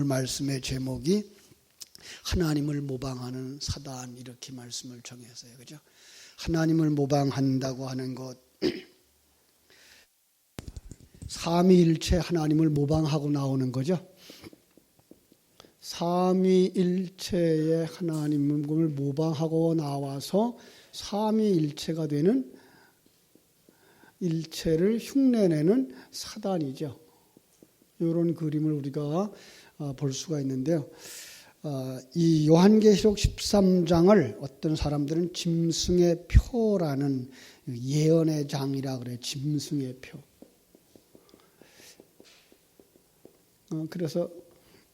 말씀의 제목이 하나님을 모방하는 사단, 이렇게 말씀을 정했어요. 그죠? 하나님을 모방한다고 하는 것, 삼위일체 하나님을 모방하고 나오는 거죠. 삼위일체의 하나님을 모방하고 나와서 삼위일체가 되는 일체를 흉내내는 사단이죠. 이런 그림을 우리가 볼 수가 있는데요. 이 요한계시록 13장을 어떤 사람들은 짐승의 표라는 예언의 장이라 그래요. 짐승의 표. 그래서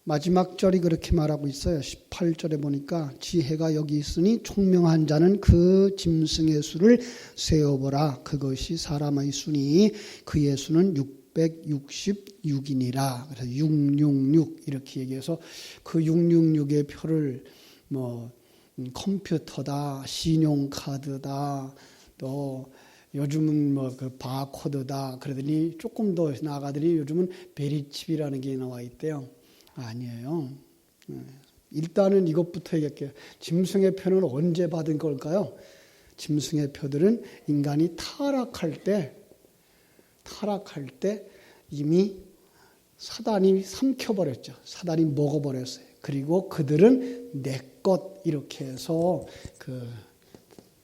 마지막 절이 그렇게 말하고 있어요. 18절에 보니까 지혜가 여기 있으니 총명한 자는 그 짐승의 수를 세어보라. 그것이 사람의 수니 그의 수는 666이니라. 그래서 666 이렇게 얘기해서 그 666의 표를 컴퓨터다, 신용카드다, 또 요즘은 그 바코드다 그러더니 조금 더 나가더니 요즘은 베리칩이라는 게 나와 있대요. 아니에요. 일단은 이것부터 얘기할게요. 짐승의 표는 언제 받은 걸까요? 짐승의 표들은 인간이 타락할 때 이미 사단이 삼켜버렸죠. 사단이 먹어버렸어요. 그리고 그들은 내 것 이렇게 해서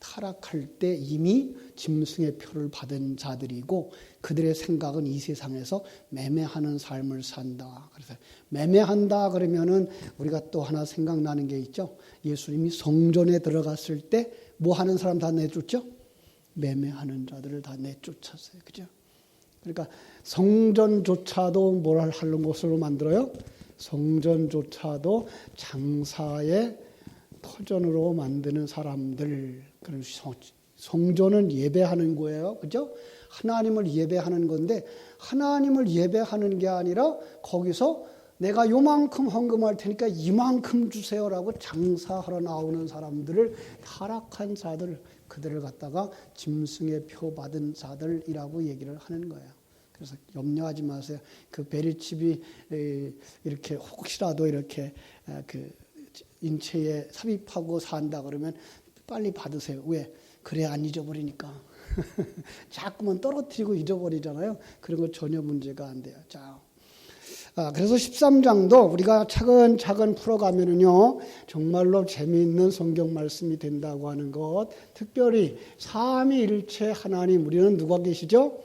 타락할 때 이미 짐승의 표를 받은 자들이고 그들의 생각은 이 세상에서 매매하는 삶을 산다. 그래서 매매한다 그러면은 우리가 또 하나 생각나는 게 있죠. 예수님이 성전에 들어갔을 때 뭐 하는 사람 다 내쫓죠? 매매하는 자들을 다 내쫓았어요. 그죠? 그러니까 성전조차도 뭘 하는 곳으로 만들어요? 성전조차도 장사의 터전으로 만드는 사람들. 그래서 성전은 예배하는 거예요. 그죠? 하나님을 예배하는 건데 하나님을 예배하는 게 아니라 거기서 내가 요만큼 헌금할 테니까 이만큼 주세요라고 장사하러 나오는 사람들을 타락한 자들, 그들을 갖다가 짐승의 표 받은 자들이라고 얘기를 하는 거예요. 그래서 염려하지 마세요. 그 베리칩이 이렇게 혹시라도 이렇게 그 인체에 삽입하고 산다 그러면 빨리 받으세요. 왜? 그래 안 잊어버리니까. 자꾸만 떨어뜨리고 잊어버리잖아요. 그런 거 전혀 문제가 안 돼요. 자, 그래서 13장도 우리가 차근차근 풀어가면은요, 정말로 재미있는 성경 말씀이 된다고 하는 것. 특별히 삼위일체 하나님, 우리는 누가 계시죠?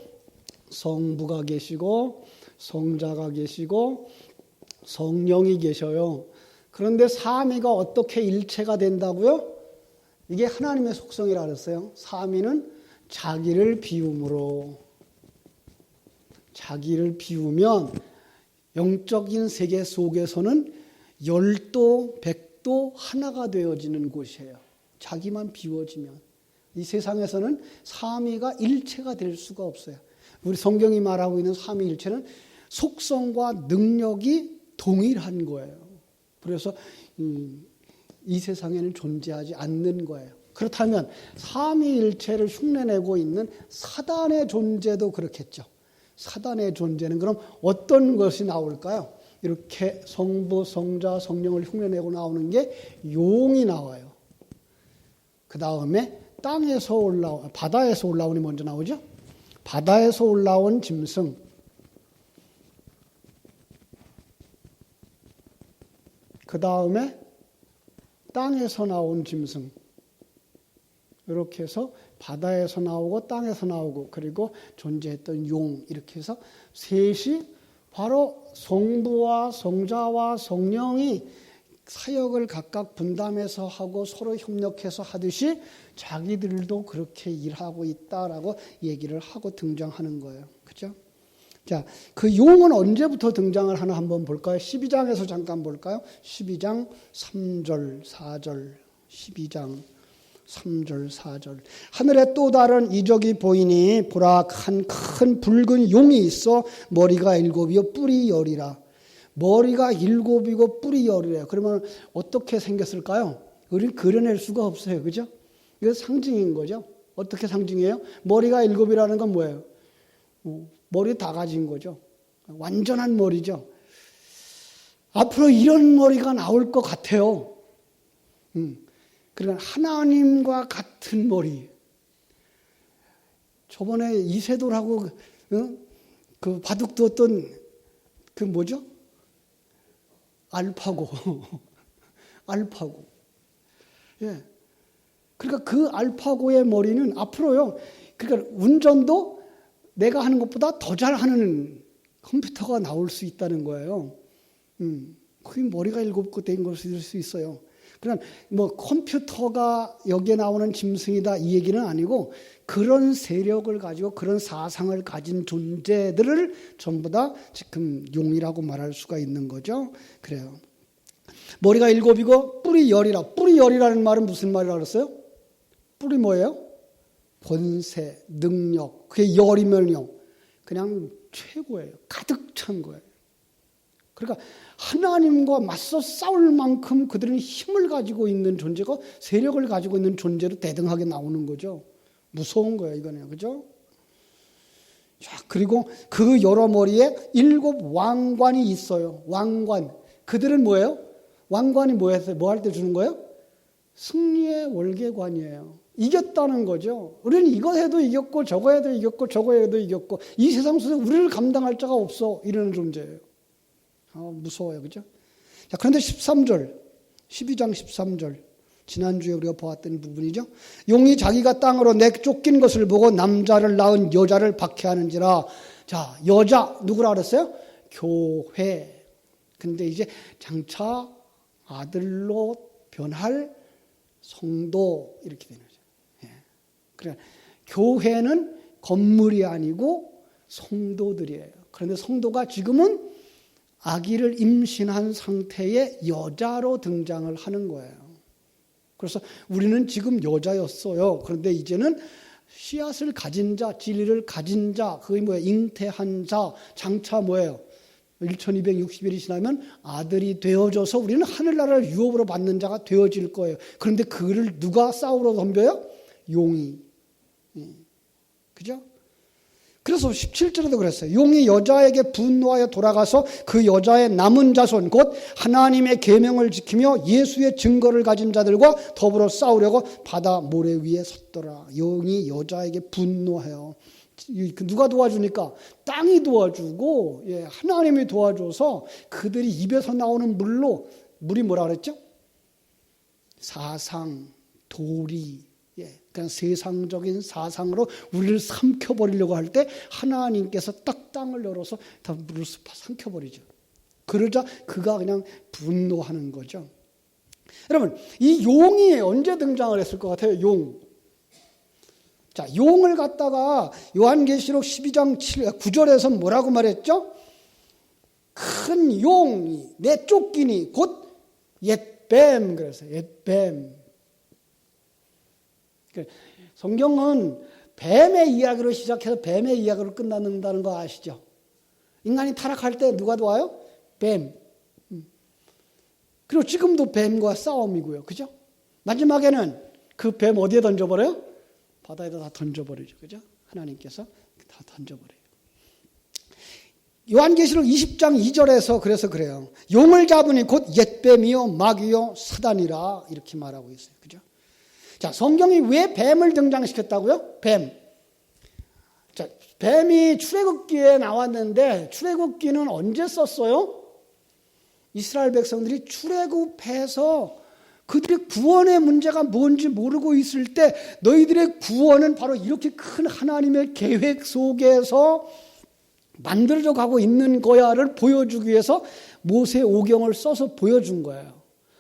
성부가 계시고 성자가 계시고 성령이 계셔요. 그런데 삼위가 어떻게 일체가 된다고요? 이게 하나님의 속성이라 그랬어요. 삼위는 자기를 비움으로, 자기를 비우면 영적인 세계 속에서는 열도, 백도 하나가 되어지는 곳이에요. 자기만 비워지면. 이 세상에서는 삼위가 일체가 될 수가 없어요. 우리 성경이 말하고 있는 삼위일체는 속성과 능력이 동일한 거예요. 그래서 이 세상에는 존재하지 않는 거예요. 그렇다면 삼위일체를 흉내내고 있는 사단의 존재도 그렇겠죠. 사단의 존재는 그럼 어떤 것이 나올까요? 이렇게 성부, 성자, 성령을 흉내내고 나오는 게 용이 나와요. 그 다음에 바다에서 올라오니 먼저 나오죠. 바다에서 올라온 짐승, 그 다음에 땅에서 나온 짐승, 이렇게 해서 바다에서 나오고 땅에서 나오고 그리고 존재했던 용, 이렇게 해서 셋이 바로 성부와 성자와 성령이 사역을 각각 분담해서 하고 서로 협력해서 하듯이 자기들도 그렇게 일하고 있다라고 얘기를 하고 등장하는 거예요. 그죠? 자, 그 용은 언제부터 등장을 하나 한번 볼까요? 12장에서 잠깐 볼까요? 12장 3절, 4절, 12장 3절, 4절. 하늘에 또 다른 이적이 보이니 보라 큰 붉은 용이 있어 머리가 7이요 뿔이 10이라. 머리가 7이고 뿔이 10이래요. 그러면 어떻게 생겼을까요? 우리는 그려낼 수가 없어요. 그죠? 이거 상징인 거죠. 어떻게 상징이에요? 머리가 7이라는 건 뭐예요? 머리 다 가진 거죠. 완전한 머리죠. 앞으로 이런 머리가 나올 것 같아요. 그러니까 하나님과 같은 머리. 저번에 이세돌하고 그 바둑 두었던 그 뭐죠? 알파고. 알파고. 예. 그러니까 그 알파고의 머리는 앞으로요. 그러니까 운전도 내가 하는 것보다 더 잘하는 컴퓨터가 나올 수 있다는 거예요. 그 머리가 7개 된 것일 수 있어요. 그러니까 뭐 컴퓨터가 여기에 나오는 짐승이다 이 얘기는 아니고 그런 세력을 가지고 그런 사상을 가진 존재들을 전부 다 지금 용이라고 말할 수가 있는 거죠. 그래요. 머리가 7이고 뿔이 10이라. 뿔이 10이라는 말은 무슨 말이라고 그랬어요? 뿔이 뭐예요? 권세, 능력. 그게 10이면요. 그냥 최고예요. 가득 찬 거예요. 그러니까 하나님과 맞서 싸울 만큼 그들은 힘을 가지고 있는 존재고 세력을 가지고 있는 존재로 대등하게 나오는 거죠. 무서운 거예요, 이거는. 그죠? 자, 그리고 그 여러 머리에 7 왕관이 있어요. 왕관. 그들은 뭐예요? 왕관이 뭐였어요? 뭐 할 때 주는 거예요? 승리의 월계관이에요. 이겼다는 거죠. 우리는 이거 해도 이겼고 저거 해도 이겼고 저거 해도 이겼고 이 세상 속에 우리를 감당할 자가 없어. 이러는 존재예요. 무서워요. 그죠? 자, 그런데 13절, 12장 13절. 지난주에 우리가 보았던 부분이죠. 용이 자기가 땅으로 내쫓긴 것을 보고 남자를 낳은 여자를 박해하는지라. 자, 여자 누구라 그랬어요? 교회. 근데 이제 장차 아들로 변할 성도 이렇게 되는 거죠. 예. 그래, 교회는 건물이 아니고 성도들이에요. 그런데 성도가 지금은 아기를 임신한 상태의 여자로 등장을 하는 거예요. 그래서 우리는 지금 여자였어요. 그런데 이제는 씨앗을 가진 자, 진리를 가진 자, 그게 뭐예요? 잉태한 자, 장차 뭐예요? 1260일이 지나면 아들이 되어져서 우리는 하늘나라를 유업으로 받는 자가 되어질 거예요. 그런데 그를 누가 싸우러 덤벼요? 용이. 그죠? 그래서 17절에도 그랬어요. 용이 여자에게 분노하여 돌아가서 그 여자의 남은 자손 곧 하나님의 계명을 지키며 예수의 증거를 가진 자들과 더불어 싸우려고 바다 모래 위에 섰더라. 용이 여자에게 분노해요. 누가 도와주니까? 땅이 도와주고 하나님이 도와줘서 그들이 입에서 나오는 물이 뭐라 그랬죠? 사상, 도리, 그냥 세상적인 사상으로 우리를 삼켜버리려고 할 때 하나님께서 딱 땅을 열어서 다 물을 삼켜버리죠. 그러자 그가 그냥 분노하는 거죠. 여러분, 이 용이 언제 등장을 했을 것 같아요? 용. 자, 용을 갖다가 요한계시록 12장 9절에서 뭐라고 말했죠? 큰 용이 내쫓기니 곧 옛뱀 그래서 옛뱀. 성경은 뱀의 이야기로 시작해서 뱀의 이야기로 끝난다는 거 아시죠? 인간이 타락할 때 누가 도와요? 뱀. 그리고 지금도 뱀과 싸움이고요. 그죠? 마지막에는 그 뱀 어디에 던져버려요? 바다에다 다 던져버리죠. 그죠? 하나님께서 다 던져버려요. 요한계시록 20장 2절에서 그래서 그래요. 용을 잡으니 곧 옛뱀이요 마귀요 사단이라 이렇게 말하고 있어요. 그죠? 자, 성경이 왜 뱀을 등장시켰다고요? 뱀. 자, 뱀이 출애굽기에 나왔는데 출애굽기는 언제 썼어요? 이스라엘 백성들이 출애굽해서 그들의 구원의 문제가 뭔지 모르고 있을 때 너희들의 구원은 바로 이렇게 큰 하나님의 계획 속에서 만들어져 가고 있는 거야를 보여주기 위해서 모세 오경을 써서 보여준 거예요.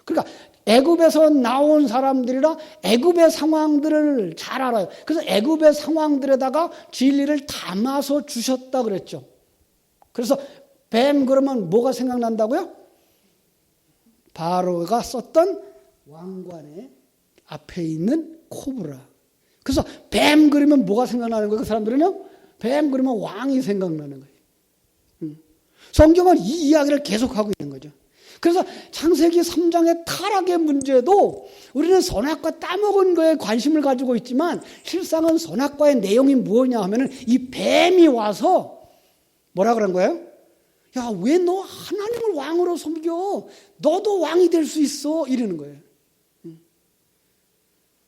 그러니까 애굽에서 나온 사람들이라 애굽의 상황들을 잘 알아요. 그래서 애굽의 상황들에다가 진리를 담아서 주셨다 그랬죠. 그래서 뱀 그러면 뭐가 생각난다고요? 바로가 썼던 왕관의 앞에 있는 코브라. 그래서 뱀 그리면 뭐가 생각나는 거예요? 그 사람들은요? 뱀 그리면 왕이 생각나는 거예요. 성경은 이 이야기를 계속하고 있는 거죠. 그래서 창세기 3장의 타락의 문제도 우리는 선악과 따먹은 거에 관심을 가지고 있지만 실상은 선악과의 내용이 뭐냐 하면은 이 뱀이 와서 뭐라 그런 거예요? 야, 왜 너 하나님을 왕으로 섬겨? 너도 왕이 될 수 있어. 이러는 거예요.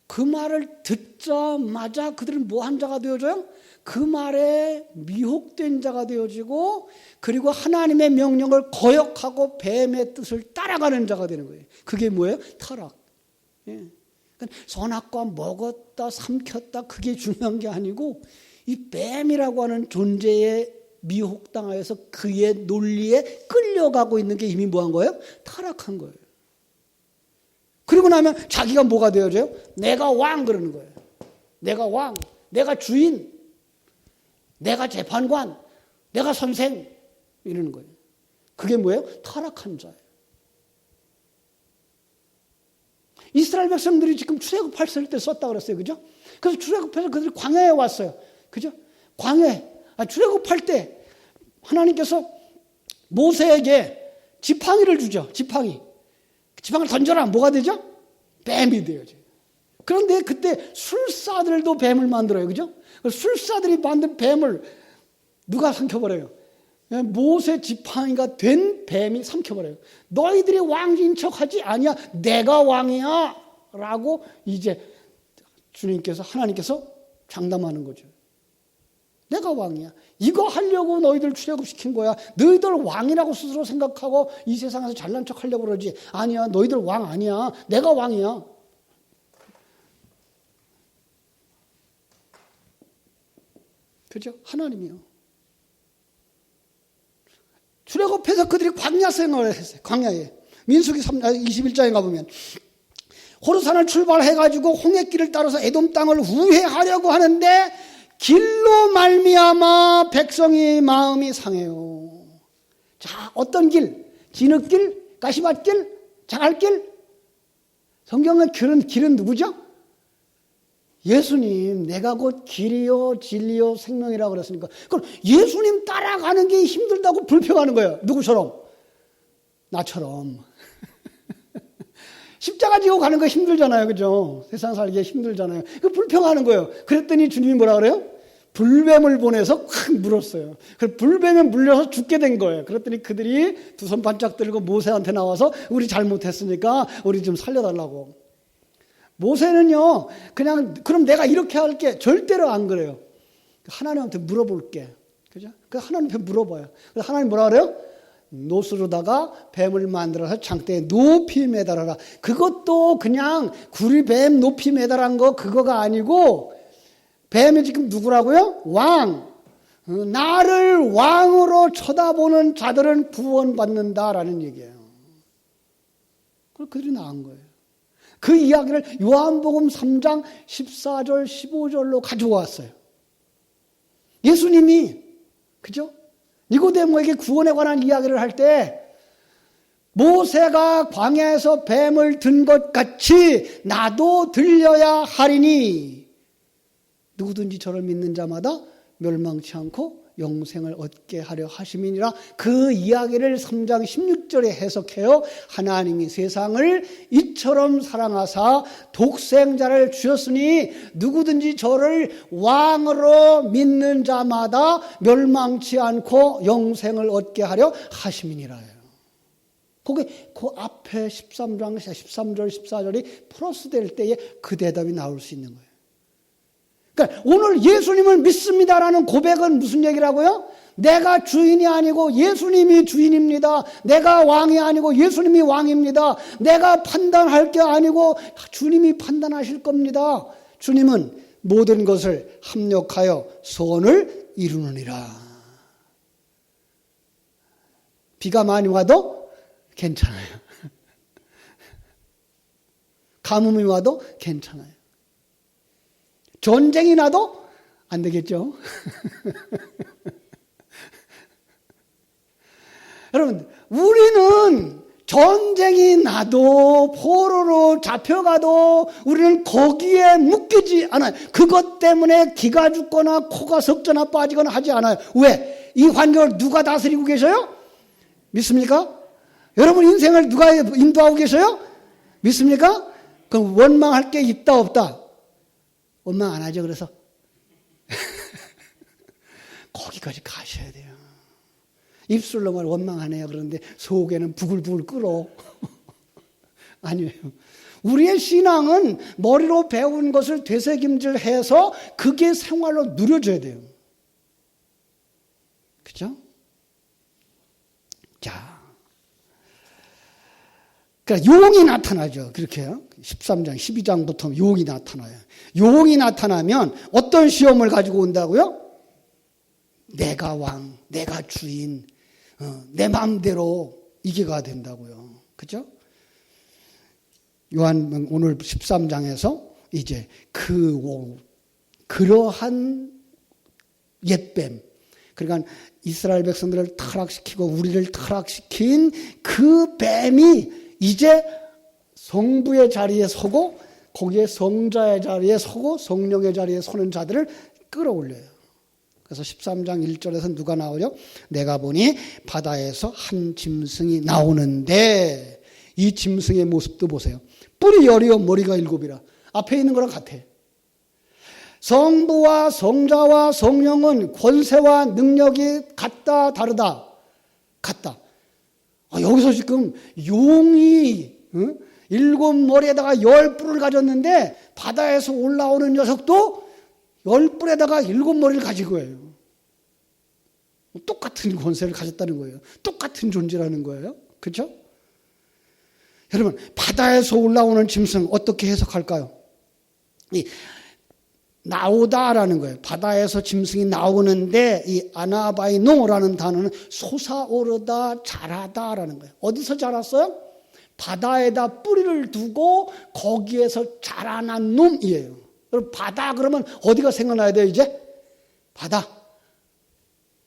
그 말을 듣자마자 그들은 뭐한 자가 되어져요? 그 말에 미혹된 자가 되어지고, 그리고 하나님의 명령을 거역하고 뱀의 뜻을 따라가는 자가 되는 거예요. 그게 뭐예요? 타락. 예. 그러니까 선악과 먹었다 삼켰다 그게 중요한 게 아니고, 이 뱀이라고 하는 존재에 미혹당하여서 그의 논리에 끌려가고 있는 게 이미 뭐한 거예요? 타락한 거예요. 그리고 나면 자기가 뭐가 되어져요? 내가 왕 그러는 거예요. 내가 왕, 내가 주인, 내가 재판관, 내가 선생 이러는 거예요. 그게 뭐예요? 타락한 자예요. 이스라엘 백성들이 지금 출애굽할 때 썼다 그랬어요. 그죠? 그래서 출애굽해서 그들이 광야에 왔어요. 그죠? 출애굽할 때 하나님께서 모세에게 지팡이를 주죠. 지팡이를 던져라. 뭐가 되죠? 뱀이 되어져. 그런데 그때 술사들도 뱀을 만들어요. 그죠? 술사들이 만든 뱀을 누가 삼켜버려요? 모세 지팡이가 된 뱀이 삼켜버려요. 너희들이 왕인 척하지 아니야. 내가 왕이야. 라고 이제 하나님께서 장담하는 거죠. 내가 왕이야. 이거 하려고 너희들 출애굽시킨 거야. 너희들 왕이라고 스스로 생각하고 이 세상에서 잘난 척 하려고 그러지. 아니야. 너희들 왕 아니야. 내가 왕이야. 그죠? 하나님이요. 출애굽해서 그들이 광야 생활을 했어요. 광야에. 민수기 21장에 가보면 호르산을 출발해가지고 홍해길을 따라서 에돔 땅을 우회하려고 하는데 길로 말미암아 백성의 마음이 상해요. 자, 어떤 길? 진흙길? 가시밭길? 장할길? 성경의 길은 누구죠? 예수님, 내가 곧 길이요 진리요 생명이라고 그랬으니까 그럼 예수님 따라가는 게 힘들다고 불평하는 거예요. 누구처럼? 나처럼. 십자가 지고 가는 거 힘들잖아요. 그죠? 세상 살기 힘들잖아요. 그 불평하는 거예요. 그랬더니 주님이 뭐라 그래요? 불뱀을 보내서 확 물었어요. 그 불뱀에 물려서 죽게 된 거예요. 그랬더니 그들이 두 손 반짝 들고 모세한테 나와서 우리 잘못했으니까 우리 좀 살려달라고. 모세는요, 그럼 내가 이렇게 할게. 절대로 안 그래요. 하나님한테 물어볼게. 그죠? 그래서 하나님한테 물어봐요. 그래서 하나님 뭐라 그래요? 노스로다가 뱀을 만들어서 장대에 높이 매달아라. 그것도 그냥 구리뱀 높이 매달한 거 그거가 아니고 뱀이 지금 누구라고요? 왕. 나를 왕으로 쳐다보는 자들은 구원받는다라는 얘기예요. 그래서 그들이 나은 거예요. 그 이야기를 요한복음 3장 14절 15절로 가지고 왔어요. 예수님이 그죠? 니고데모에게 구원에 관한 이야기를 할 때 모세가 광야에서 뱀을 든 것 같이 나도 들려야 하리니 누구든지 저를 믿는 자마다 멸망치 않고 영생을 얻게 하려 하심이니라. 그 이야기를 3장 16절에 해석해요. 하나님이 세상을 이처럼 사랑하사 독생자를 주셨으니 누구든지 저를 왕으로 믿는 자마다 멸망치 않고 영생을 얻게 하려 하심이니라요. 거기 그 앞에 13절 14절이 플러스 될 때에 그 대답이 나올 수 있는 거예요. 그러니까 오늘 예수님을 믿습니다라는 고백은 무슨 얘기라고요? 내가 주인이 아니고 예수님이 주인입니다. 내가 왕이 아니고 예수님이 왕입니다. 내가 판단할 게 아니고 주님이 판단하실 겁니다. 주님은 모든 것을 합력하여 소원을 이루느니라. 비가 많이 와도 괜찮아요. 가뭄이 와도 괜찮아요. 전쟁이 나도 안 되겠죠. 여러분, 우리는 전쟁이 나도 포로로 잡혀가도 우리는 거기에 묶이지 않아요. 그것 때문에 기가 죽거나 코가 석자나 빠지거나 하지 않아요. 왜? 이 환경을 누가 다스리고 계셔요? 믿습니까? 여러분 인생을 누가 인도하고 계셔요? 믿습니까? 그럼 원망할 게 있다 없다? 원망 안 하죠. 그래서 거기까지 가셔야 돼요. 입술로만 원망하네요. 그런데 속에는 부글부글 끓어. 아니에요. 우리의 신앙은 머리로 배운 것을 되새김질해서 그게 생활로 누려져야 돼요. 그죠? 자, 그러니까 용이 나타나죠. 그렇게요. 13장, 12장부터 용이 나타나요. 용이 나타나면 어떤 시험을 가지고 온다고요? 내가 왕, 내가 주인, 내 마음대로 이게 가 된다고요. 그죠? 요한 오늘 13장에서 이제 그러한 옛뱀, 그러니까 이스라엘 백성들을 타락시키고 우리를 타락시킨 그 뱀이 이제 성부의 자리에 서고 거기에 성자의 자리에 서고 성령의 자리에 서는 자들을 끌어올려요. 그래서 13장 1절에서 누가 나오죠? 내가 보니 바다에서 한 짐승이 나오는데 이 짐승의 모습도 보세요. 뿔이 10이요 머리가 7이라. 앞에 있는 거랑 같아. 성부와 성자와 성령은 권세와 능력이 같다 다르다? 같다. 여기서 지금 용이 7머리에다가 10뿔을 가졌는데 바다에서 올라오는 녀석도 10뿔에다가 7머리를 가진 거예요. 똑같은 권세를 가졌다는 거예요. 똑같은 존재라는 거예요. 그렇죠? 여러분, 바다에서 올라오는 짐승 어떻게 해석할까요? 나오다라는 거예요. 바다에서 짐승이 나오는데 이 아나바이노라는 단어는 솟아오르다 자라다라는 거예요. 어디서 자랐어요? 바다에다 뿌리를 두고 거기에서 자라난 놈이에요. 여러분, 바다 그러면 어디가 생각나야 돼요? 이제 바다.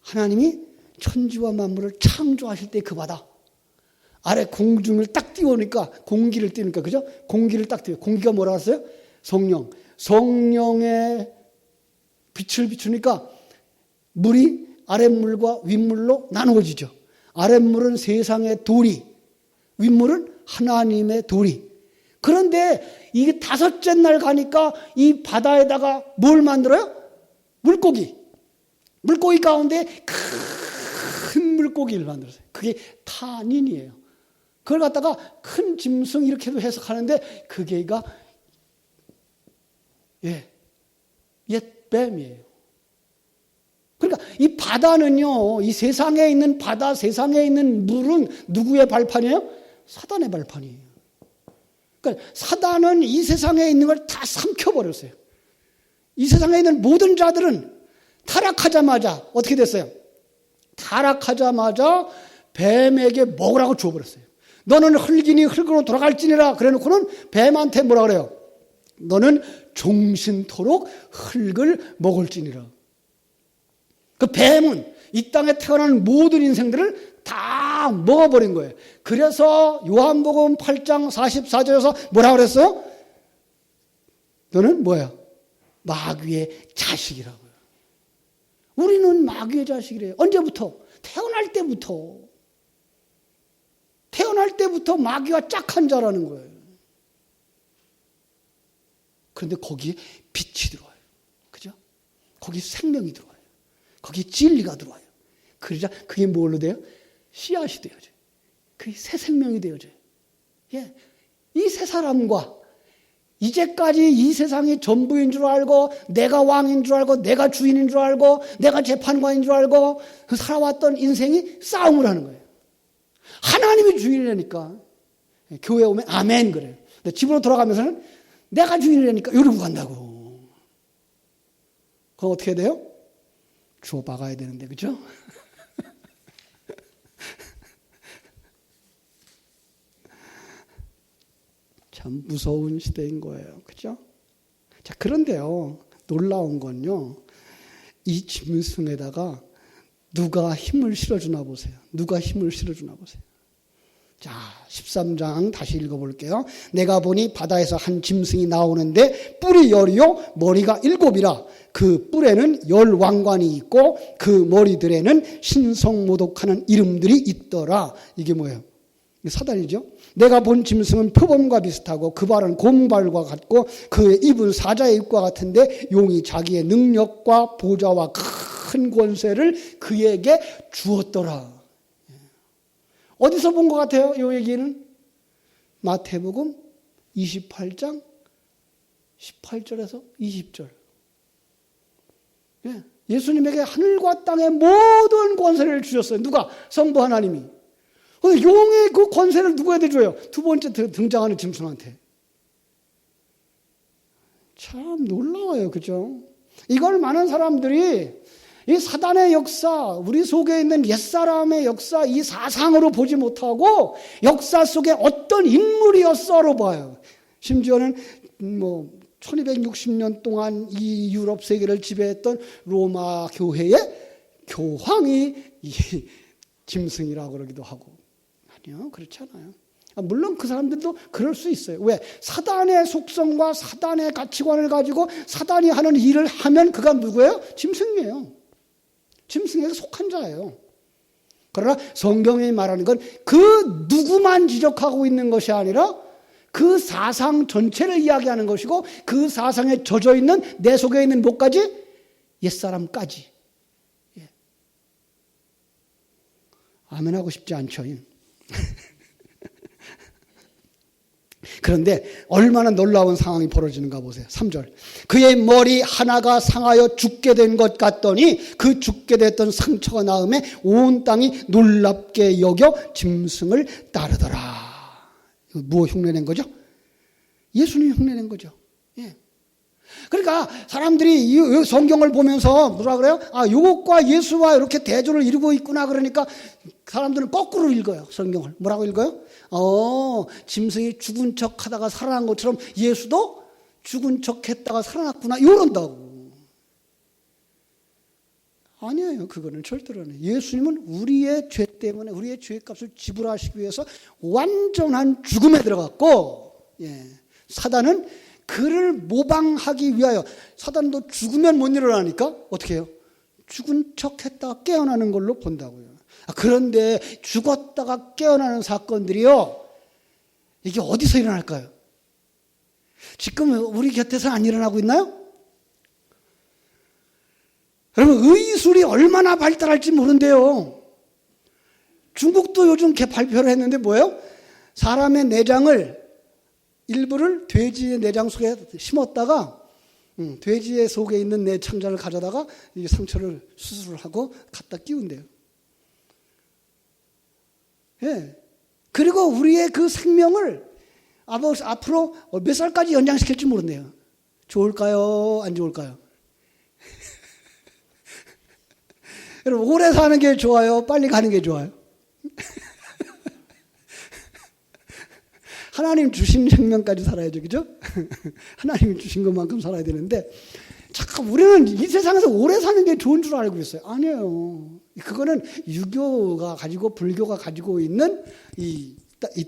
하나님이 천지와 만물을 창조하실 때 그 바다. 아래 공중을 딱 띄우니까 공기를 띄우니까 그죠? 공기를 딱 띄워. 공기가 뭐라 했어요? 성령. 성령의 빛을 비추니까 물이 아랫물과 윗물로 나누어지죠. 아랫물은 세상의 도리, 윗물은 하나님의 도리. 그런데 이게 5째 날 가니까 이 바다에다가 뭘 만들어요? 물고기. 물고기 가운데 큰 물고기를 만들었어요. 그게 타닌이에요. 그걸 갖다가 큰 짐승 이렇게도 해석하는데 그게가 옛뱀이에요. 그러니까 이 바다는요, 이 세상에 있는 바다, 세상에 있는 물은 누구의 발판이에요? 사단의 발판이에요. 그러니까 사단은 이 세상에 있는 걸 다 삼켜버렸어요. 이 세상에 있는 모든 자들은 타락하자마자 어떻게 됐어요? 타락하자마자 뱀에게 먹으라고 주어버렸어요. 너는 흙이니 흙으로 돌아갈지니라 그래놓고는 뱀한테 뭐라 그래요? 너는 종신토록 흙을 먹을지니라. 그 뱀은 이 땅에 태어난 모든 인생들을 다 먹어버린 거예요. 그래서 요한복음 8장 44절에서 뭐라 그랬어요? 너는 뭐야? 마귀의 자식이라고요. 우리는 마귀의 자식이래요. 언제부터? 태어날 때부터. 태어날 때부터 마귀와 짝한 자라는 거예요. 그런데 거기에 빛이 들어와요. 그죠? 거기 생명이 들어와요. 거기 진리가 들어와요. 그러자 그게 뭘로 돼요? 씨앗이 되어져요. 그게 새 생명이 되어져요. 예. 이 새 사람과 이제까지 이 세상이 전부인 줄 알고 내가 왕인 줄 알고 내가 주인인 줄 알고 내가 재판관인 줄 알고 살아왔던 인생이 싸움을 하는 거예요. 하나님이 주인이라니까. 교회 오면 아멘 그래요. 근데 집으로 돌아가면서는 내가 주인이라니까 이러고 간다고. 그럼 어떻게 돼요? 주워 박아야 되는데, 그죠? 참 무서운 시대인 거예요. 그죠? 자, 그런데요, 놀라운 건요, 이 짐승에다가 누가 힘을 실어주나 보세요. 누가 힘을 실어주나 보세요. 자, 13장 다시 읽어볼게요. 내가 보니 바다에서 한 짐승이 나오는데 뿔이 10이요 머리가 7이라. 그 뿔에는 10왕관이 있고 그 머리들에는 신성모독하는 이름들이 있더라. 이게 뭐예요? 사단이죠. 내가 본 짐승은 표범과 비슷하고 그 발은 곰발과 같고 그의 입은 사자의 입과 같은데 용이 자기의 능력과 보좌와 큰 권세를 그에게 주었더라. 어디서 본 것 같아요? 이 얘기는 마태복음 28장 18절에서 20절. 예, 예수님에게 하늘과 땅의 모든 권세를 주셨어요. 누가? 성부 하나님이. 근데 용의 그 권세를 누구한테 줘요? 두 번째 등장하는 짐승한테. 참 놀라워요. 그죠? 이걸 많은 사람들이 이 사단의 역사, 우리 속에 있는 옛사람의 역사, 이 사상으로 보지 못하고 역사 속에 어떤 인물이었어로 봐요. 심지어는 1260년 동안 이 유럽 세계를 지배했던 로마 교회의 교황이 이 짐승이라고 그러기도 하고. 아니요, 그렇지 않아요. 물론 그 사람들도 그럴 수 있어요. 왜? 사단의 속성과 사단의 가치관을 가지고 사단이 하는 일을 하면 그가 누구예요? 짐승이에요. 짐승에게 속한 자예요. 그러나 성경이 말하는 건 그 누구만 지적하고 있는 것이 아니라 그 사상 전체를 이야기하는 것이고 그 사상에 젖어 있는 내 속에 있는 뭐까지? 옛사람까지. 예. 아멘하고 싶지 않죠. 그런데 얼마나 놀라운 상황이 벌어지는가 보세요. 3절. 그의 머리 하나가 상하여 죽게 된 것 같더니 그 죽게 됐던 상처가 나음에 온 땅이 놀랍게 여겨 짐승을 따르더라. 이거 무엇 흉내낸 거죠? 예수님이 흉내낸 거죠. 예. 그러니까 사람들이 이 성경을 보면서 뭐라 그래요? 아, 이것과 예수와 이렇게 대조를 이루고 있구나. 그러니까 사람들은 거꾸로 읽어요. 성경을. 뭐라고 읽어요? 짐승이 죽은 척 하다가 살아난 것처럼 예수도 죽은 척 했다가 살아났구나. 이런다고. 아니에요. 그거는 절대로 아니에요. 예수님은 우리의 죄 때문에 우리의 죄값을 지불하시기 위해서 완전한 죽음에 들어갔고, 예. 사단은 그를 모방하기 위하여, 사단도 죽으면 못 일어나니까 어떻게 해요? 죽은 척 했다가 깨어나는 걸로 본다고요. 그런데 죽었다가 깨어나는 사건들이요, 이게 어디서 일어날까요? 지금 우리 곁에서 안 일어나고 있나요? 여러분, 의술이 얼마나 발달할지 모른대요. 중국도 요즘 발표를 했는데 뭐예요? 사람의 내장을 일부를 돼지의 내장 속에 심었다가 돼지의 속에 있는 내창자를 가져다가 이 상처를 수술을 하고 갖다 끼운대요. 예. 그리고 우리의 그 생명을 앞으로 몇 살까지 연장시킬지 모른대요. 좋을까요? 안 좋을까요? 여러분, 오래 사는 게 좋아요? 빨리 가는 게 좋아요? 하나님 주신 생명까지 살아야죠. 그죠? 하나님 주신 것만큼 살아야 되는데, 잠깐 우리는 이 세상에서 오래 사는 게 좋은 줄 알고 있어요. 아니에요. 그거는 유교가 가지고 불교가 가지고 있는 이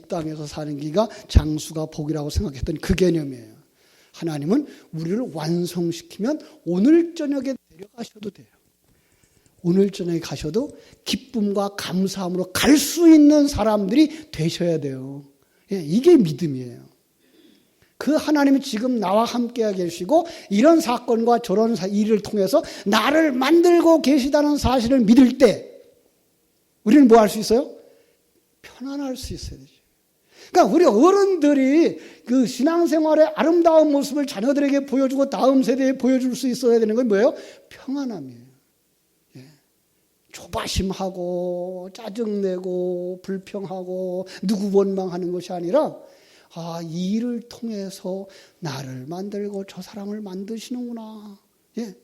땅에서 사는 기가 장수가 복이라고 생각했던 그 개념이에요. 하나님은 우리를 완성시키면 오늘 저녁에 데려가셔도 돼요. 오늘 저녁에 가셔도 기쁨과 감사함으로 갈 수 있는 사람들이 되셔야 돼요. 예, 이게 믿음이에요. 그 하나님이 지금 나와 함께 계시고 이런 사건과 저런 일을 통해서 나를 만들고 계시다는 사실을 믿을 때 우리는 뭐 할 수 있어요? 편안할 수 있어야 되죠. 그러니까 우리 어른들이 그 신앙생활의 아름다운 모습을 자녀들에게 보여주고 다음 세대에 보여줄 수 있어야 되는 건 뭐예요? 평안함이에요. 예. 조바심하고 짜증내고 불평하고 누구 원망하는 것이 아니라 이 일을 통해서 나를 만들고 저 사람을 만드시는구나. 예.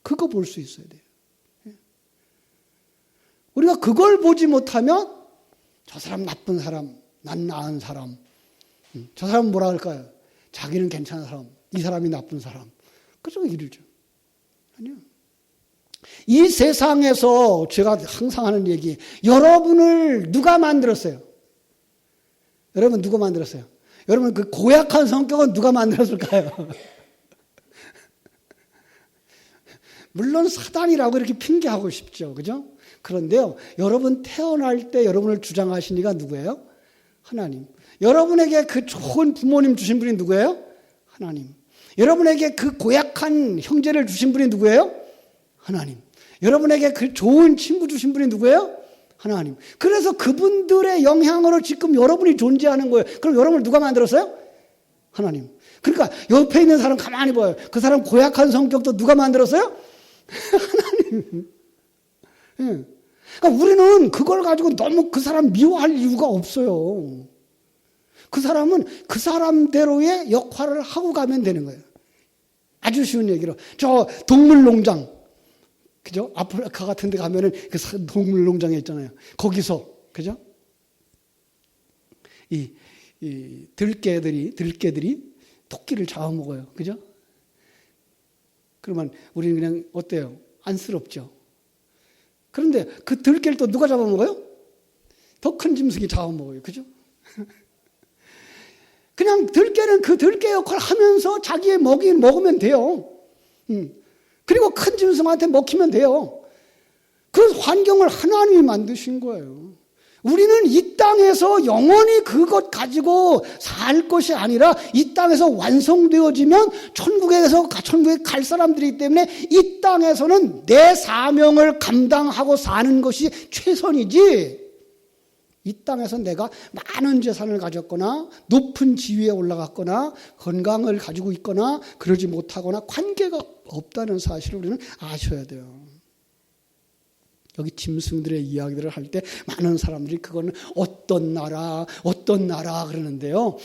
그거 볼 수 있어야 돼요. 예. 우리가 그걸 보지 못하면 저 사람 나쁜 사람, 난 나은 사람, 저 사람은 뭐라 할까요? 자기는 괜찮은 사람, 이 사람이 나쁜 사람. 그저 이러죠. 아니요. 이 세상에서 제가 항상 하는 얘기, 여러분을 누가 만들었어요? 여러분 누가 만들었어요? 여러분 그 고약한 성격은 누가 만들었을까요? 물론 사단이라고 이렇게 핑계하고 싶죠. 그죠? 그런데요, 여러분 태어날 때 여러분을 주장하신 이가 누구예요? 하나님. 여러분에게 그 좋은 부모님 주신 분이 누구예요? 하나님. 여러분에게 그 고약한 형제를 주신 분이 누구예요? 하나님. 여러분에게 그 좋은 친구 주신 분이 누구예요? 하나님. 그래서 그분들의 영향으로 지금 여러분이 존재하는 거예요. 그럼 여러분을 누가 만들었어요? 하나님. 그러니까 옆에 있는 사람 가만히 봐요. 그 사람 고약한 성격도 누가 만들었어요? 하나님. 예. 그러니까 우리는 그걸 가지고 너무 그 사람 미워할 이유가 없어요. 그 사람은 그 사람대로의 역할을 하고 가면 되는 거예요. 아주 쉬운 얘기로. 저 동물농장, 그죠? 아프리카 같은 데 가면은 그 동물농장에 있잖아요. 거기서, 그죠? 이 들개들이 토끼를 잡아먹어요. 그죠? 그러면 우리는 그냥 어때요? 안쓰럽죠? 그런데 그 들개를 또 누가 잡아먹어요? 더 큰 짐승이 잡아먹어요. 그죠? 그냥 들개는 그 들개 역할을 하면서 자기의 먹으면 돼요. 그리고 큰 짐승한테 먹히면 돼요. 그 환경을 하나님이 만드신 거예요. 우리는 이 땅에서 영원히 그것 가지고 살 것이 아니라 이 땅에서 완성되어지면 천국에 갈 사람들이기 때문에 이 땅에서는 내 사명을 감당하고 사는 것이 최선이지, 이 땅에서 내가 많은 재산을 가졌거나 높은 지위에 올라갔거나 건강을 가지고 있거나 그러지 못하거나 관계가 없다는 사실을 우리는 아셔야 돼요. 여기 짐승들의 이야기들을 할 때 많은 사람들이 그거는 어떤 나라 그러는데요.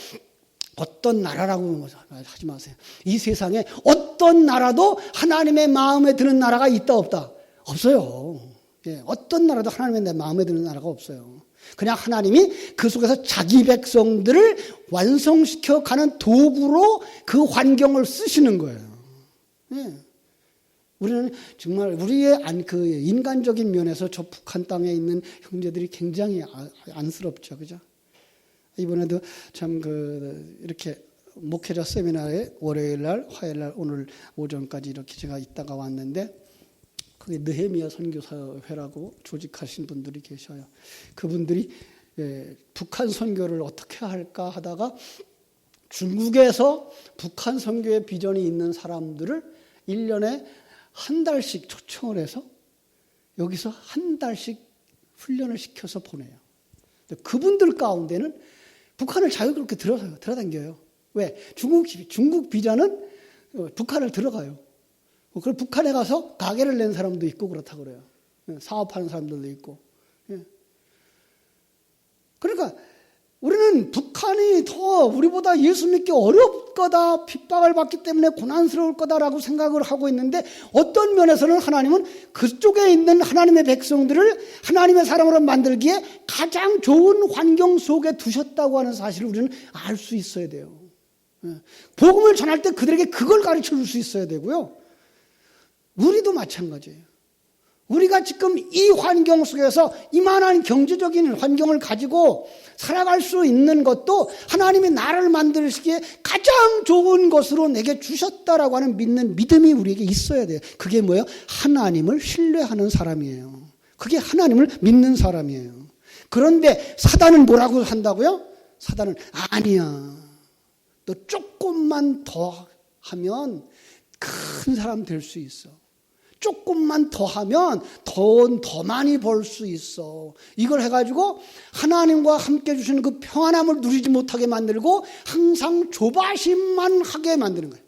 어떤 나라라고 하지 마세요. 이 세상에 어떤 나라도 하나님의 마음에 드는 나라가 있다 없다? 없어요. 예, 어떤 나라도 하나님의 마음에 드는 나라가 없어요. 그냥 하나님이 그 속에서 자기 백성들을 완성시켜 가는 도구로 그 환경을 쓰시는 거예요. 예. 우리는 정말 우리의 그 인간적인 면에서 저 북한 땅에 있는 형제들이 굉장히 안쓰럽죠. 그죠? 이번에도 참 이렇게 목회자 세미나에 월요일 날, 화요일 날, 오늘 오전까지 이렇게 제가 있다가 왔는데, 그게 느헤미야 선교사회라고 조직하신 분들이 계셔요. 그분들이 북한 선교를 어떻게 할까 하다가 중국에서 북한 선교의 비전이 있는 사람들을 1년에 한 달씩 초청을 해서 여기서 한 달씩 훈련을 시켜서 보내요. 그분들 가운데는 북한을 자유롭게 들어다녀요. 왜? 중국 비자는 북한을 들어가요. 그리고 북한에 가서 가게를 낸 사람도 있고 그렇다고 그래요. 사업하는 사람들도 있고. 그러니까 우리는 북한이 더 우리보다 예수 믿기 어려울 거다, 핍박을 받기 때문에 고난스러울 거다라고 생각을 하고 있는데, 어떤 면에서는 하나님은 그쪽에 있는 하나님의 백성들을 하나님의 사람으로 만들기에 가장 좋은 환경 속에 두셨다고 하는 사실을 우리는 알 수 있어야 돼요. 복음을 전할 때 그들에게 그걸 가르쳐 줄 수 있어야 되고요. 우리도 마찬가지예요. 우리가 지금 이 환경 속에서 이만한 경제적인 환경을 가지고 살아갈 수 있는 것도 하나님이 나를 만드시기에 가장 좋은 것으로 내게 주셨다라고 하는 믿는 믿음이 우리에게 있어야 돼요. 그게 뭐예요? 하나님을 신뢰하는 사람이에요. 그게 하나님을 믿는 사람이에요. 그런데 사단은 뭐라고 한다고요? 사단은 아니야. 너 조금만 더 하면 큰 사람 될 수 있어. 조금만 더 하면 돈 더 많이 벌 수 있어. 이걸 해가지고 하나님과 함께 주시는 그 평안함을 누리지 못하게 만들고 항상 조바심만 하게 만드는 거예요.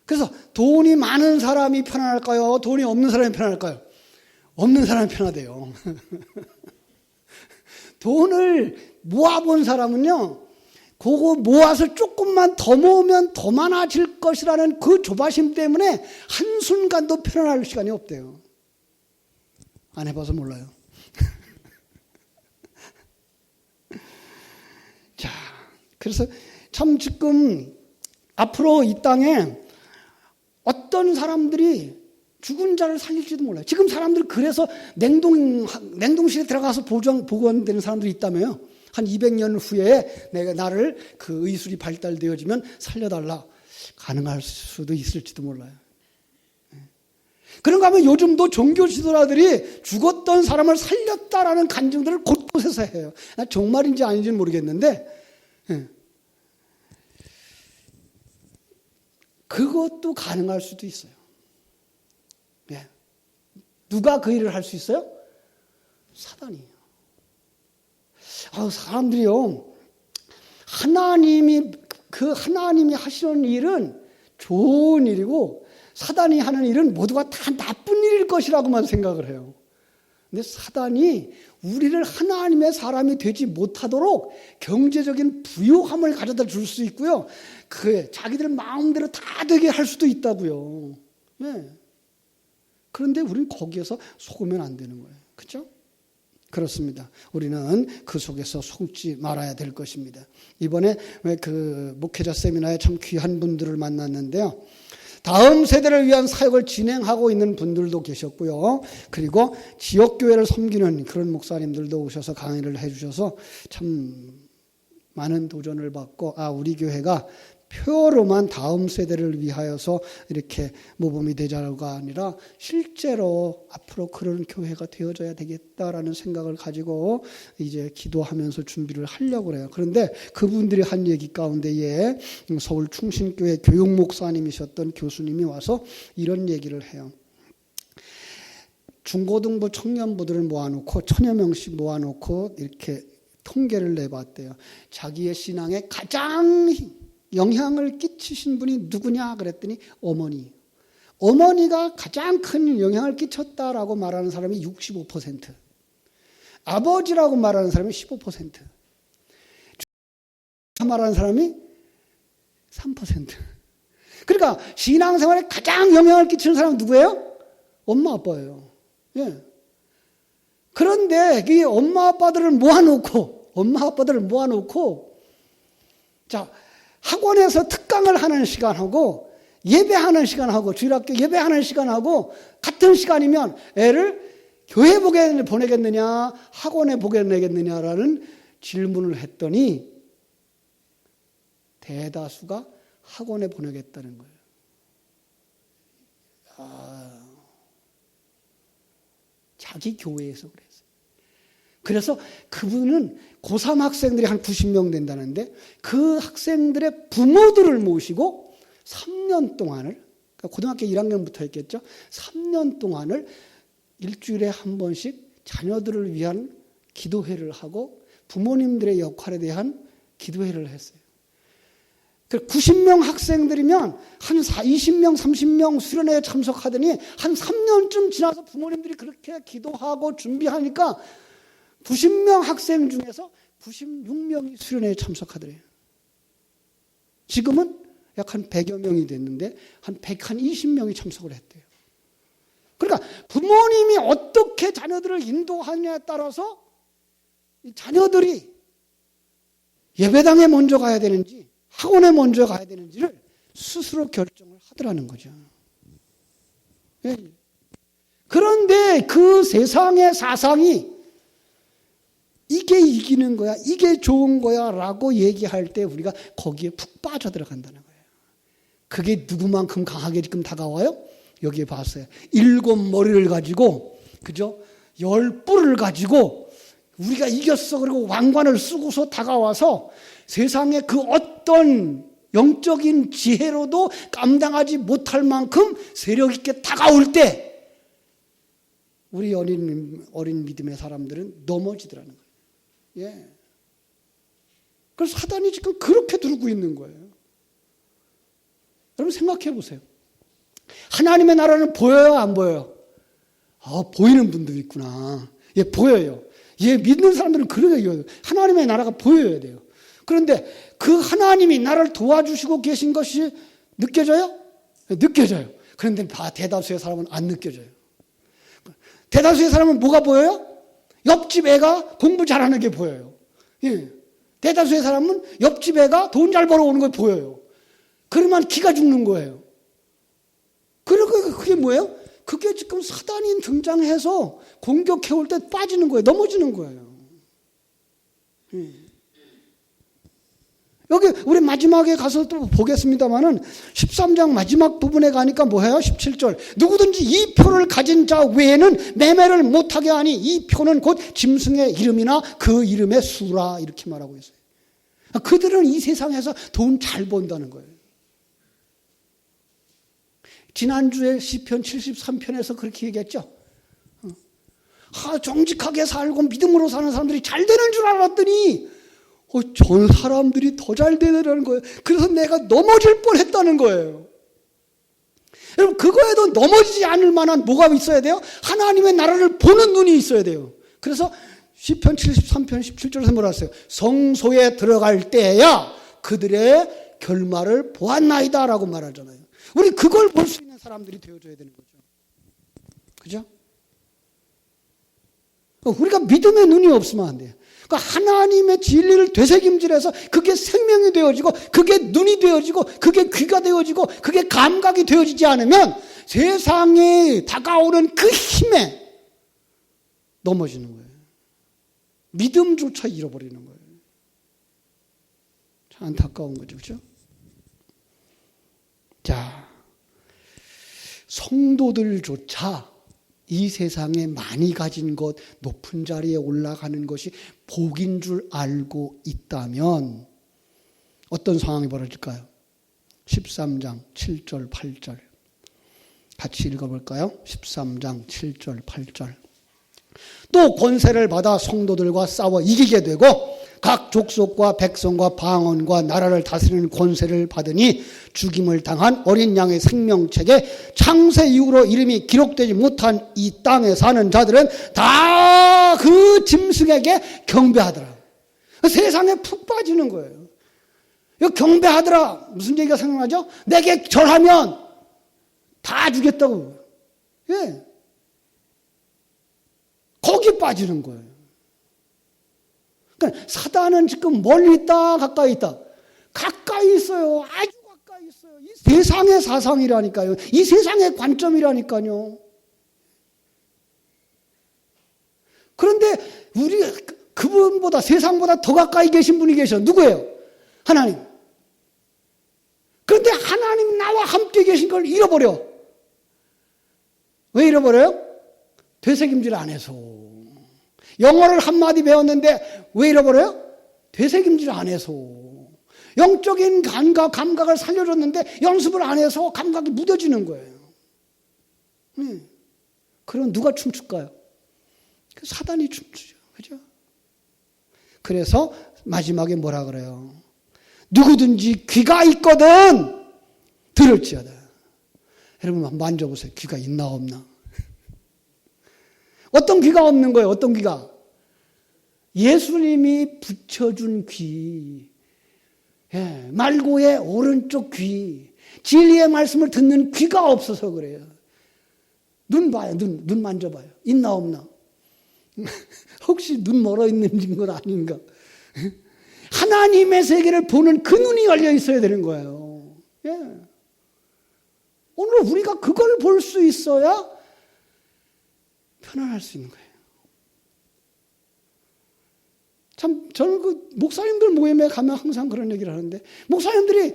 그래서 돈이 많은 사람이 편안할까요? 돈이 없는 사람이 편안할까요? 없는 사람이 편하대요. 돈을 모아본 사람은요, 그거 모아서 조금만 더 모으면 더 많아질 것이라는 그 조바심 때문에 한순간도 편안할 시간이 없대요. 안 해봐서 몰라요. 자, 그래서 참 지금 앞으로 이 땅에 어떤 사람들이 죽은 자를 살릴지도 몰라요. 지금 사람들 그래서 냉동실에 들어가서 보관되는 사람들이 있다며요. 한 200년 후에 나를 그 의술이 발달되어지면 살려달라. 가능할 수도 있을지도 몰라요. 그런가 하면 요즘도 종교 지도자들이 죽었던 사람을 살렸다라는 간증들을 곳곳에서 해요. 정말인지 아닌지는 모르겠는데, 그것도 가능할 수도 있어요. 누가 그 일을 할 수 있어요? 사단이에요. 사람들이요, 하나님이 하시는 일은 좋은 일이고 사단이 하는 일은 모두가 다 나쁜 일일 것이라고만 생각을 해요. 근데 사단이 우리를 하나님의 사람이 되지 못하도록 경제적인 부유함을 가져다 줄 수 있고요. 자기들 마음대로 다 되게 할 수도 있다고요. 네. 그런데 우리는 거기에서 속으면 안 되는 거예요. 그렇죠? 그렇습니다. 우리는 그 속에서 속지 말아야 될 것입니다. 이번에 목회자 세미나에 참 귀한 분들을 만났는데요. 다음 세대를 위한 사역을 진행하고 있는 분들도 계셨고요. 그리고 지역교회를 섬기는 그런 목사님들도 오셔서 강의를 해주셔서 참 많은 도전을 받고 우리 교회가 표로만 다음 세대를 위하여서 이렇게 모범이 되자가 아니라 실제로 앞으로 그런 교회가 되어져야 되겠다라는 생각을 가지고 이제 기도하면서 준비를 하려고 그래요. 그런데 그분들이 한 얘기 가운데에 서울 충신교회 교육목사님이셨던 교수님이 와서 이런 얘기를 해요. 중고등부 청년부들을 모아놓고 1000여 명씩 모아놓고 이렇게 통계를 내봤대요. 자기의 신앙에 가장 영향을 끼치신 분이 누구냐 그랬더니 어머니가 가장 큰 영향을 끼쳤다라고 말하는 사람이 65%, 아버지라고 말하는 사람이 15%, 말하는 사람이 3%. 그러니까 신앙생활에 가장 영향을 끼치는 사람은 누구예요? 엄마 아빠예요. 예. 그런데 이 엄마 아빠들을 모아놓고 자, 학원에서 특강을 하는 시간하고 예배하는 시간하고 주일학교 예배하는 시간하고 같은 시간이면 애를 교회 보내겠느냐 학원에 보내겠느냐라는 질문을 했더니 대다수가 학원에 보내겠다는 거예요. 자기 교회에서 그랬어요. 그래서 그분은 고3 학생들이 한 90명 된다는데 그 학생들의 부모들을 모시고 3년 동안을, 그러니까 고등학교 1학년부터 했겠죠. 3년 동안을 일주일에 한 번씩 자녀들을 위한 기도회를 하고 부모님들의 역할에 대한 기도회를 했어요. 90명 학생들이면 한 20명, 30명 수련회에 참석하더니 한 3년쯤 지나서 부모님들이 그렇게 기도하고 준비하니까 90명 학생 중에서 96명이 수련회에 참석하더래요. 지금은 약 한 100여 명이 됐는데 한 120명이 참석을 했대요. 그러니까 부모님이 어떻게 자녀들을 인도하느냐에 따라서 자녀들이 예배당에 먼저 가야 되는지 학원에 먼저 가야 되는지를 스스로 결정을 하더라는 거죠. 예. 그런데 그 세상의 사상이 이게 이기는 거야, 이게 좋은 거야 라고 얘기할 때 우리가 거기에 푹 빠져들어간다는 거예요. 그게 누구만큼 강하게 지금 다가와요? 여기에 봤어요. 7머리를 가지고, 그죠? 10뿔을 가지고 우리가 이겼어. 그리고 왕관을 쓰고서 다가와서 세상에 그 어떤 영적인 지혜로도 감당하지 못할 만큼 세력 있게 다가올 때 우리 어린 믿음의 사람들은 넘어지더라는 거예요. 예. 그래서 사단이 지금 그렇게 두르고 있는 거예요. 여러분 생각해 보세요. 하나님의 나라는 보여요, 안 보여요? 보이는 분들이 있구나. 예, 보여요. 예, 믿는 사람들은 그래요. 하나님의 나라가 보여야 돼요. 그런데 그 하나님이 나를 도와주시고 계신 것이 느껴져요? 느껴져요. 그런데 대다수의 사람은 안 느껴져요. 대다수의 사람은 뭐가 보여요? 옆집 애가 공부 잘하는 게 보여요. 예. 대다수의 사람은 옆집 애가 돈 잘 벌어오는 게 보여요. 그러면 기가 죽는 거예요. 그리고 그게 뭐예요? 그게 지금 사단이 등장해서 공격해올 때 빠지는 거예요. 넘어지는 거예요. 예. 여기 우리 마지막에 가서 또 보겠습니다만은 13장 마지막 부분에 가니까 뭐예요? 17절. 누구든지 이 표를 가진 자 외에는 매매를 못하게 하니 이 표는 곧 짐승의 이름이나 그 이름의 수라 이렇게 말하고 있어요. 그들은 이 세상에서 돈 잘 번다는 거예요. 지난주에 시편 73편에서 그렇게 얘기했죠. 정직하게 살고 믿음으로 사는 사람들이 잘 되는 줄 알았더니 저 사람들이 더 잘 되더라는 거예요. 그래서 내가 넘어질 뻔했다는 거예요. 여러분, 그거에도 넘어지지 않을 만한 뭐가 있어야 돼요? 하나님의 나라를 보는 눈이 있어야 돼요. 그래서 시편 73편 17절에서 뭐라 했어요? 성소에 들어갈 때야 그들의 결말을 보았나이다 라고 말하잖아요. 우리 그걸 볼 수 있는 사람들이 되어줘야 되는 거죠. 그죠? 우리가 믿음의 눈이 없으면 안 돼요. 그러니까 하나님의 진리를 되새김질해서 그게 생명이 되어지고 그게 눈이 되어지고 그게 귀가 되어지고 그게 감각이 되어지지 않으면 세상에 다가오는 그 힘에 넘어지는 거예요. 믿음조차 잃어버리는 거예요. 참 안타까운 거죠. 그렇죠? 자, 성도들조차 이 세상에 많이 가진 것, 높은 자리에 올라가는 것이 복인 줄 알고 있다면 어떤 상황이 벌어질까요? 13장 7절 8절 같이 읽어볼까요? 13장 7절 8절 또 권세를 받아 성도들과 싸워 이기게 되고 각 족속과 백성과 방언과 나라를 다스리는 권세를 받으니 죽임을 당한 어린 양의 생명책에 창세 이후로 이름이 기록되지 못한 이 땅에 사는 자들은 다 그 짐승에게 경배하더라. 세상에 푹 빠지는 거예요. 이거 경배하더라. 무슨 얘기가 생각나죠? 내게 절하면 다 주겠다고. 예. 거기 빠지는 거예요. 그러니까 사단은 지금 멀리 있다, 가까이 있다. 가까이 있어요. 아주 가까이 있어요. 이 세상의 사상이라니까요. 이 세상의 관점이라니까요. 그런데 우리 그분보다 세상보다 더 가까이 계신 분이 계셔. 누구예요? 하나님. 그런데 하나님 나와 함께 계신 걸 잃어버려. 왜 잃어버려요? 되새김질 안 해서. 영어를 한마디 배웠는데 왜 잃어버려요? 되새김질 안 해서. 영적인 감각을 살려줬는데 연습을 안 해서 감각이 무뎌지는 거예요. 그럼 누가 춤출까요? 사단이 춤추죠. 그죠? 그래서 마지막에 뭐라 그래요? 누구든지 귀가 있거든 들을지어다. 여러분 만져보세요. 귀가 있나 없나? 어떤 귀가 없는 거예요? 어떤 귀가? 예수님이 붙여준 귀, 말고의 오른쪽 귀, 진리의 말씀을 듣는 귀가 없어서 그래요. 눈 봐요. 눈 만져봐요. 있나 없나? 혹시 눈 멀어 있는 건 아닌가? 하나님의 세계를 보는 그 눈이 열려 있어야 되는 거예요. 오늘 우리가 그걸 볼 수 있어야 편안할 수 있는 거예요. 참, 저는 그 목사님들 모임에 가면 항상 그런 얘기를 하는데, 목사님들이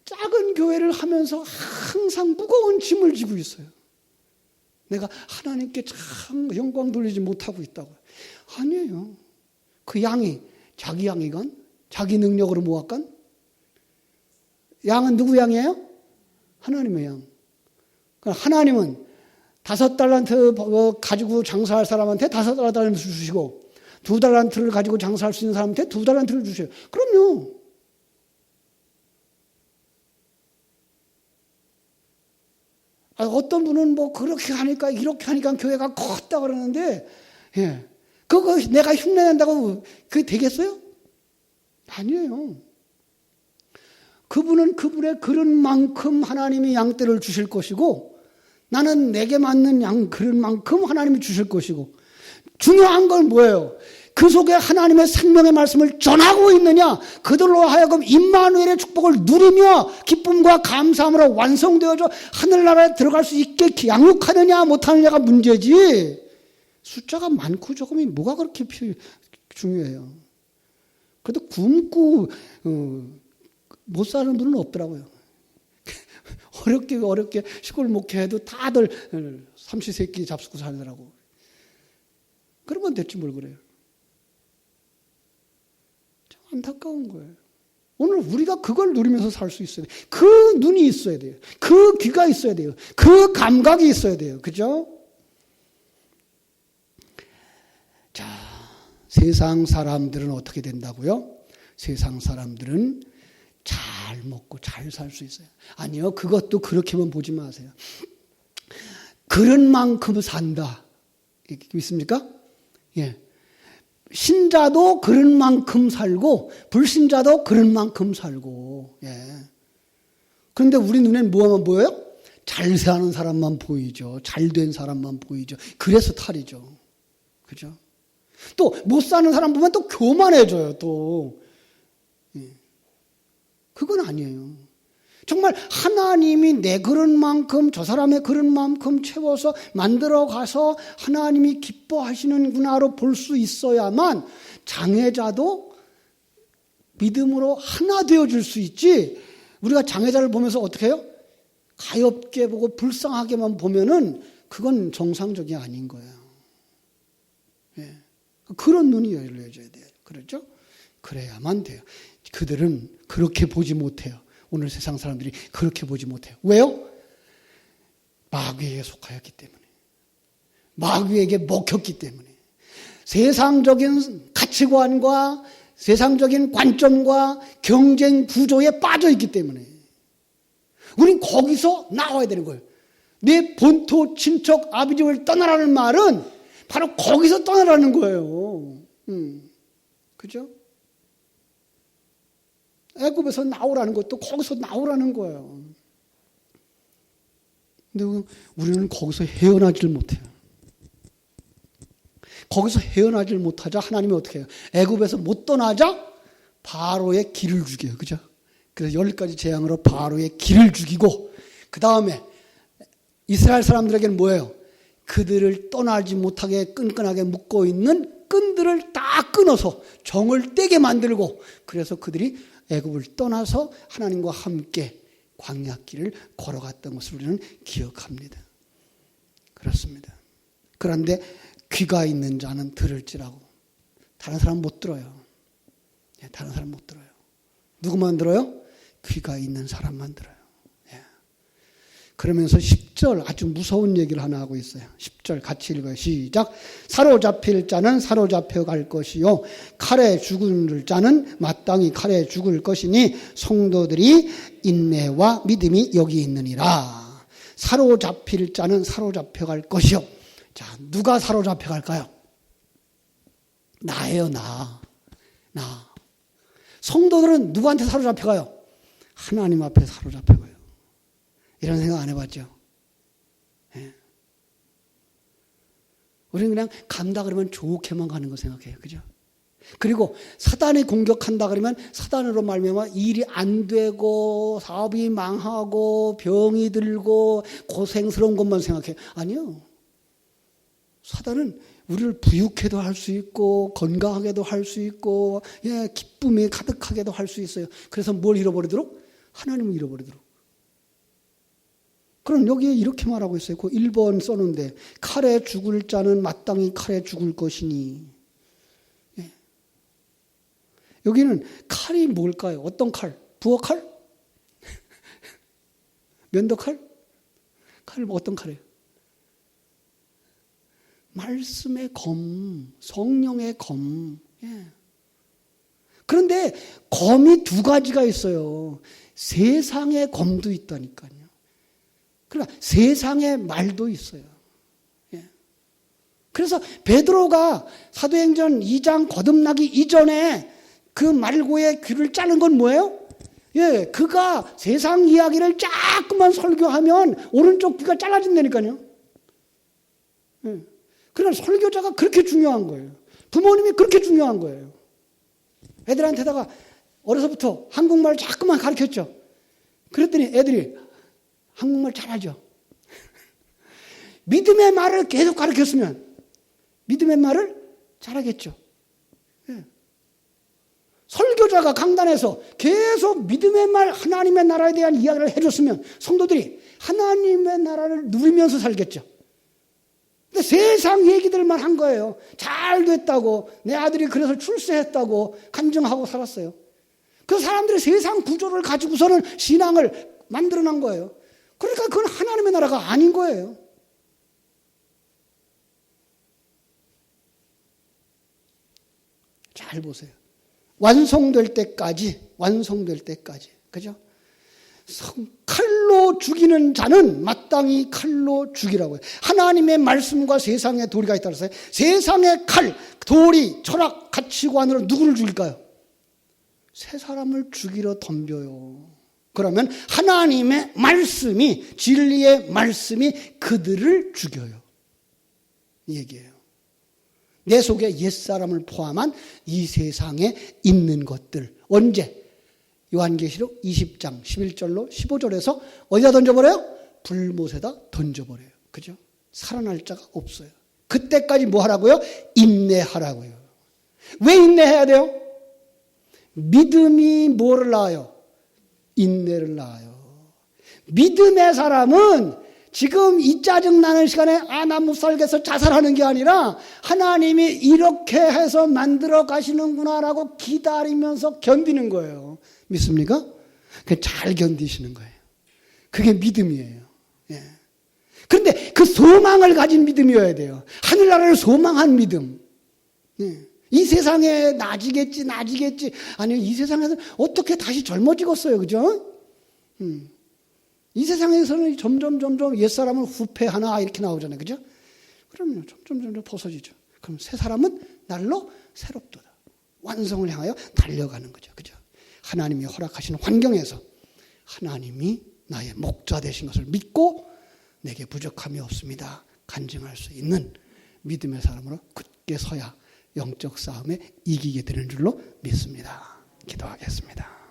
작은 교회를 하면서 항상 무거운 짐을 지고 있어요. 내가 하나님께 참 영광 돌리지 못하고 있다고. 아니에요. 그 양이 자기 양이건 자기 능력으로 모았건 양은 누구 양이에요? 하나님의 양. 하나님은 5달란트 가지고 장사할 사람한테 5달란트 주시고 2달란트를 가지고 장사할 수 있는 사람한테 2달란트를 주셔요. 그럼요. 어떤 분은 뭐 그렇게 하니까 이렇게 하니까 교회가 컸다 그러는데 그거 내가 흉내낸다고 그게 되겠어요? 아니에요. 그분은 그분의 그런 만큼 하나님이 양떼를 주실 것이고 나는 내게 맞는 그런 만큼 하나님이 주실 것이고 중요한 건 뭐예요? 그 속에 하나님의 생명의 말씀을 전하고 있느냐, 그들로 하여금 임마누엘의 축복을 누리며 기쁨과 감사함으로 완성되어져 하늘나라에 들어갈 수 있게 양육하느냐 못하느냐가 문제지, 숫자가 많고 적음이 뭐가 그렇게 중요해요. 그래도 굶고 못 사는 분은 없더라고요. 어렵게 시골 목회해도 다들 삼시세끼 잡수고 살더라고. 그러면 됐지 뭘 그래요. 참 안타까운 거예요. 오늘 우리가 그걸 누리면서 살 수 있어야 돼요. 그 눈이 있어야 돼요. 그 귀가 있어야 돼요. 그 감각이 있어야 돼요. 그죠? 세상 사람들은 어떻게 된다고요? 세상 사람들은 잘 먹고 잘 살 수 있어요. 아니요, 그것도 그렇게만 보지 마세요. 그런 만큼 산다. 있습니까? 예. 신자도 그런 만큼 살고 불신자도 그런 만큼 살고. 예. 그런데 우리 눈엔 뭐만 보여요? 잘 사는 사람만 보이죠. 잘된 사람만 보이죠. 그래서 탈이죠. 그죠? 또 못 사는 사람 보면 또 교만해져요. 또. 예. 그건 아니에요. 정말 하나님이 내 그런 만큼 저 사람의 그런 만큼 채워서 만들어 가서 하나님이 기뻐하시는구나로 볼 수 있어야만 장애자도 믿음으로 하나 되어줄 수 있지. 우리가 장애자를 보면서 어떻게 해요? 가엾게 보고 불쌍하게만 보면은 그건 정상적이 아닌 거예요. 예. 그런 눈이 열려져야 돼요. 그렇죠? 그래야만 돼요. 그들은 그렇게 보지 못해요. 오늘 세상 사람들이 그렇게 보지 못해요. 왜요? 마귀에게 속하였기 때문에. 마귀에게 먹혔기 때문에. 세상적인 가치관과 세상적인 관점과 경쟁 구조에 빠져 있기 때문에. 우린 거기서 나와야 되는 거예요. 내 본토, 친척, 아비집을 떠나라는 말은 바로 거기서 떠나라는 거예요. 그죠? 애굽에서 나오라는 것도 거기서 나오라는 거예요. 근데 우리는 거기서 헤어나질 못해요. 거기서 헤어나질 못하자 하나님이 어떻게 해요? 애굽에서 못 떠나자 바로의 길을 죽여요. 그죠? 그래서 10가지 재앙으로 바로의 길을 죽이고 그 다음에 이스라엘 사람들에게는 뭐예요? 그들을 떠나지 못하게 끈끈하게 묶고 있는 끈들을 다 끊어서 정을 떼게 만들고 그래서 그들이 애굽을 떠나서 하나님과 함께 광야길을 걸어갔던 것을 우리는 기억합니다. 그렇습니다. 그런데 귀가 있는 자는 들을지라고. 다른 사람 못 들어요. 다른 사람 못 들어요. 누구만 들어요? 귀가 있는 사람만 들어요. 그러면서 10절 아주 무서운 얘기를 하나 하고 있어요. 10절 같이 읽어요. 시작. 사로잡힐 자는 사로잡혀 갈 것이요 칼에 죽을 자는 마땅히 칼에 죽을 것이니 성도들이 인내와 믿음이 여기 있느니라. 사로잡힐 자는 사로잡혀 갈 것이요. 자, 누가 사로잡혀 갈까요? 나예요, 나. 성도들은 누구한테 사로잡혀 가요? 하나님 앞에 사로잡혀 가요. 이런 생각 안 해봤죠? 예. 우리는 그냥 간다 그러면 좋게만 가는 거 생각해요. 그죠? 그리고 사단이 공격한다 그러면 사단으로 말미암아 일이 안 되고 사업이 망하고 병이 들고 고생스러운 것만 생각해요. 아니요. 사단은 우리를 부유하게도 할 수 있고 건강하게도 할 수 있고 기쁨이 가득하게도 할 수 있어요. 그래서 뭘 잃어버리도록? 하나님을 잃어버리도록. 그럼 여기에 이렇게 말하고 있어요. 그 1번 써놓은데 칼에 죽을 자는 마땅히 칼에 죽을 것이니. 예. 여기는 칼이 뭘까요? 어떤 칼? 부엌칼? 면도칼? 칼 어떤 칼이에요? 말씀의 검, 성령의 검. 예. 그런데 검이 두 가지가 있어요. 세상의 검도 있다니까요. 그러나 세상의 말도 있어요. 예. 그래서 베드로가 사도행전 2장 거듭나기 이전에 그 말고의 귀를 자른 건 뭐예요? 예, 그가 세상 이야기를 자꾸만 설교하면 오른쪽 귀가 잘라진다니까요. 예. 그러나 설교자가 그렇게 중요한 거예요. 부모님이 그렇게 중요한 거예요. 애들한테다가 어려서부터 한국말을 자꾸만 가르쳤죠. 그랬더니 애들이 한국말 잘하죠. 믿음의 말을 계속 가르쳤으면 믿음의 말을 잘하겠죠. 예. 설교자가 강단에서 계속 믿음의 말 하나님의 나라에 대한 이야기를 해줬으면 성도들이 하나님의 나라를 누리면서 살겠죠. 근데 세상 얘기들만 한 거예요. 잘 됐다고 내 아들이 그래서 출세했다고 간증하고 살았어요. 그 사람들이 세상 구조를 가지고서는 신앙을 만들어낸 거예요. 그러니까 그건 하나님의 나라가 아닌 거예요. 잘 보세요. 완성될 때까지. 그죠? 칼로 죽이는 자는 마땅히 칼로 죽이라고요. 하나님의 말씀과 세상의 도리가 있다고 했어요. 세상의 칼, 도리, 철학, 가치관으로 누구를 죽일까요? 새 사람을 죽이러 덤벼요. 그러면 하나님의 말씀이, 진리의 말씀이 그들을 죽여요. 이 얘기예요. 내 속에 옛사람을 포함한 이 세상에 있는 것들. 언제? 요한계시록 20장 11절로 15절에서 어디다 던져버려요? 불못에다 던져버려요. 그죠? 살아날 자가 없어요. 그때까지 뭐 하라고요? 인내하라고요. 왜 인내해야 돼요? 믿음이 뭐를 낳아요? 인내를 낳아요. 믿음의 사람은 지금 이 짜증나는 시간에 나 못 살겠어 자살하는 게 아니라 하나님이 이렇게 해서 만들어 가시는구나라고 기다리면서 견디는 거예요. 믿습니까? 잘 견디시는 거예요. 그게 믿음이에요. 예. 그런데 그 소망을 가진 믿음이어야 돼요. 하늘나라를 소망한 믿음. 예. 이 세상에 나아지겠지. 아니, 이 세상에서 어떻게 다시 젊어지겠어요. 그죠? 이 세상에서는 점점 옛사람을 후패하나 이렇게 나오잖아요. 그죠? 그럼요. 점점 벗어지죠. 그럼 새 사람은 날로 새롭도다. 완성을 향하여 달려가는 거죠. 그죠? 하나님이 허락하시는 환경에서 하나님이 나의 목자 되신 것을 믿고 내게 부족함이 없습니다. 간증할 수 있는 믿음의 사람으로 굳게 서야 영적 싸움에 이기게 되는 줄로 믿습니다. 기도하겠습니다.